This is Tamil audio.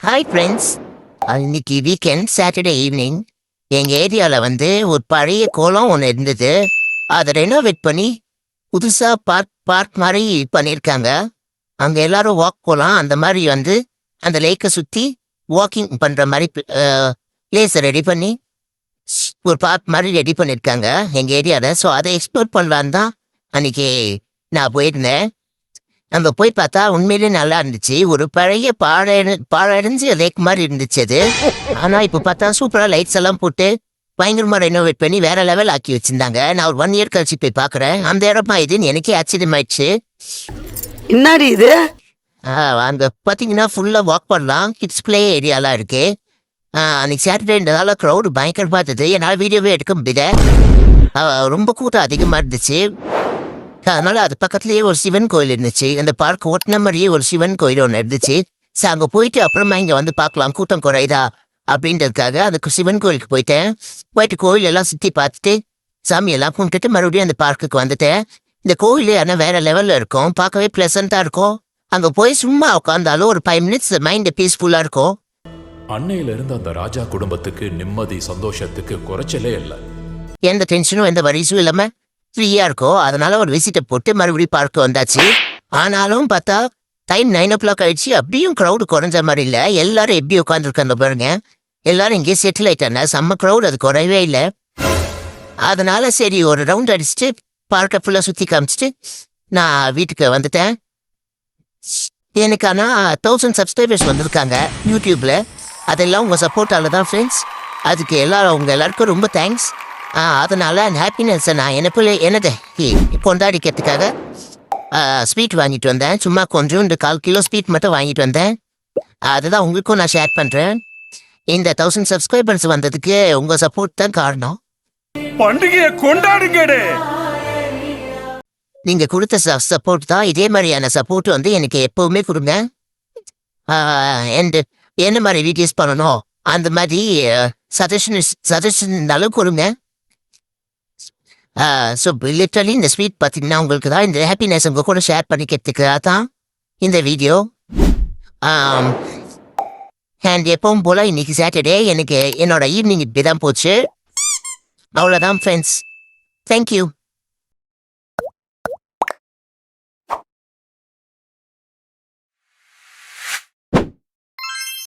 ஹாய் ஃப்ரெண்ட்ஸ், இன்னைக்கு வீக்கெண்ட் சாட்டர்டே ஈவினிங் எங்கள் ஏரியாவில் வந்து ஒரு பழைய குளம் ஒன்று இருந்தது. அதை ரெனோவேட் பண்ணி புதுசாக பார்க் மாதிரி பண்ணியிருக்காங்க. அங்கே எல்லாரும் வாக் போகலாம். அந்த மாதிரி வந்து அந்த லேக்கை சுற்றி வாக்கிங் பண்ணுற மாதிரி பிளேஸை ரெடி பண்ணி ஒரு பார்க் மாதிரி ரெடி பண்ணியிருக்காங்க எங்கள் ஏரியாவில். ஸோ அதை எக்ஸ்ப்ளோர் பண்ணலான்னு தான் அன்றைக்கி நான் போயிருந்தேன். நம்ம போய் பார்த்தா உண்மையிலே நல்லா இருந்துச்சு. ஒரு பழைய பாழடைஞ்ச லேக் மாதிரி இருந்துச்சு அது. ஆனால் இப்போ பார்த்தா சூப்பராக லைட்ஸ் எல்லாம் போட்டு பயங்கரமாக ரெனோவேட் பண்ணி வேற லெவல் ஆக்கி வச்சிருந்தாங்க. நான் ஒரு 1 இயர் கழிச்சு போய் பார்க்குறேன். அந்த இடமா இதுன்னு எனக்கே ஆச்சரியமாயிடுச்சு. என்னடி இது? அங்கே பார்த்தீங்கன்னா ஃபுல்லாக வாக் பண்ணலாம். கிட்ஸ் பிளே ஏரியாலாம் இருக்கு. அன்னைக்கு சாட்டர்டேன்றதால க்ரௌடு பயங்கரமாக இருந்தது. என்னால் வீடியோவே எடுக்க முடியல. ரொம்ப கூட்டம் அதிகமாக இருந்துச்சு. அதனால அது பக்கத்துலேயே ஒரு சிவன் கோயில் இருந்துச்சு. அந்த பார்க் ஓட்டின மாதிரியே ஒரு சிவன் கோயில் ஒன்று இருந்துச்சு. ஸோ அங்கே போயிட்டு அப்புறமா இங்கே வந்து பார்க்கலாம் கூட்டம் குறையுதா அப்படின்றதுக்காக அதுக்கு சிவன் கோயிலுக்கு போயிட்டு கோயில் எல்லாம் சுற்றி பார்த்துட்டு சாமியெல்லாம் கும்பிட்டுட்டு மறுபடியும் அந்த பார்க்குக்கு வந்துட்டேன். இந்த கோயில் ஆனால் வேற லெவலில் இருக்கும். பார்க்கவே ப்ளசண்ட்டாக இருக்கும். அங்கே போய் சும்மா உட்காந்தாலும் ஒரு 5 மினிட்ஸ் மைண்டு பீஸ்ஃபுல்லாக இருக்கும். அன்னையிலிருந்து அந்த ராஜா குடும்பத்துக்கு நிம்மதி சந்தோஷத்துக்கு குறைச்சலே இல்லை. எந்த டென்ஷனும் எந்த வரிசும் இல்லாமல் ஃப்ரீயாக இருக்கும். அதனால ஒரு விசிட்டை போட்டு மறுபடியும் பார்க்க வந்தாச்சு. ஆனாலும் பார்த்தா டைம் 9 o'clock ஆயிடுச்சு. அப்படியும் க்ரௌடு குறைஞ்ச மாதிரி இல்லை. எல்லாரும் எப்படி உட்காந்துருக்காங்க பாருங்க. எல்லாரும் இங்கே செட்டில் ஆயிட்டாங்க. செம்ம க்ரௌட், அது குறையவே இல்லை. அதனால சரி ஒரு ரவுண்ட் அடிச்சுட்டு பார்க்கை ஃபுல்லாக சுற்றி காமிச்சிட்டு நான் வீட்டுக்கு வந்துட்டேன். எனக்கு ஆனால் 1000 சப்ஸ்கிரைபர்ஸ் வந்திருக்காங்க யூடியூப்பில். அதெல்லாம் உங்கள் சப்போர்ட்டால் தான் ஃப்ரெண்ட்ஸ். அதுக்கு உங்கள் எல்லாருக்கும் ரொம்ப தேங்க்ஸ். அதனால ஹாப்பினஸ்ஸை நான் என்னது கொண்டாடிக்கிறதுக்காக ஸ்வீட் வாங்கிட்டு வந்தேன். சும்மா கொஞ்சோண்டு 1/4 கிலோ ஸ்வீட் மட்டும் வாங்கிட்டு வந்தேன். அதுதான் உங்களுக்கும் நான் ஷேர் பண்ணுறேன். இந்த 1000 சப்ஸ்கிரைபர்ஸ் வந்ததுக்கு உங்கள் சப்போர்ட் தான் காரணம். பண்டிகையை கொண்டாடுங்கடே. நீங்கள் கொடுத்த சப்போர்ட் தான். இதே மாதிரியான சப்போர்ட் வந்து எனக்கு எப்போவுமே கொடுங்க. என்ன மாதிரி வீடியோஸ் பண்ணணும் அந்த மாதிரி சஜஷன் இருந்தாலும் கொடுங்க. ஸோ லிட்டரலி இந்த ஸ்வீட் பார்த்தீங்கன்னா உங்களுக்கு தான் இந்த ஹாப்பினஸ் உங்கள் கூட ஷேர் பண்ணிக்கிறதுக்கு தான் இந்த வீடியோ. அண்ட் எப்பவும் போல் இன்னைக்கு சாட்டர்டே எனக்கு என்னோட ஈவினிங் இப்படி தான் போச்சு. அவ்வளோதான் ஃப்ரெண்ட்ஸ். தேங்க்யூ.